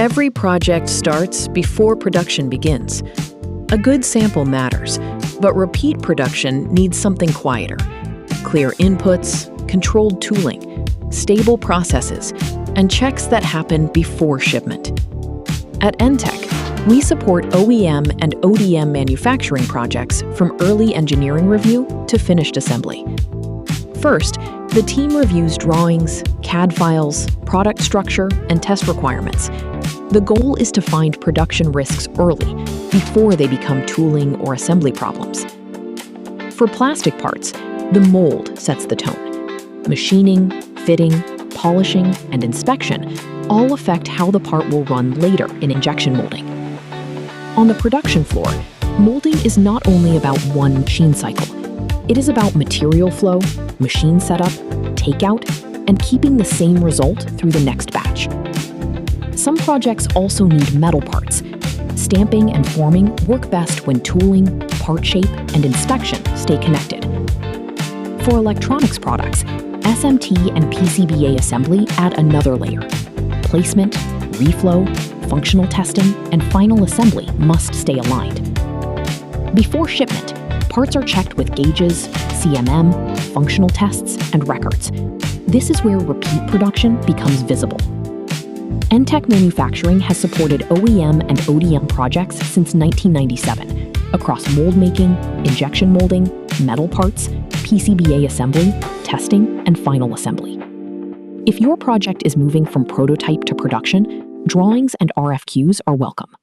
Every project starts before production begins. A good sample matters, but repeat production needs something quieter. Clear inputs, controlled tooling, stable processes, and checks that happen before shipment. At EnTech, we support OEM and ODM manufacturing projects from early engineering review to finished assembly. First, the team reviews drawings, CAD files, product structure, and test requirements. The goal is to find production risks early, before they become tooling or assembly problems. For plastic parts, the mold sets the tone. Machining, fitting, polishing, and inspection all affect how the part will run later in injection molding. On the production floor, molding is not only about one machine cycle. It is about material flow, machine setup, takeout, and keeping the same result through the next batch. Some projects also need metal parts. Stamping and forming work best when tooling, part shape, and inspection stay connected. For electronics products, SMT and PCBA assembly add another layer. Placement, reflow, functional testing, and final assembly must stay aligned. Before shipment, parts are checked with gauges, CMM, functional tests, and records. This is where repeat production becomes visible. EnTech Manufacturing has supported OEM and ODM projects since 1997 across mold making, injection molding, metal parts, PCBA assembly, testing, and final assembly. If your project is moving from prototype to production, drawings and RFQs are welcome.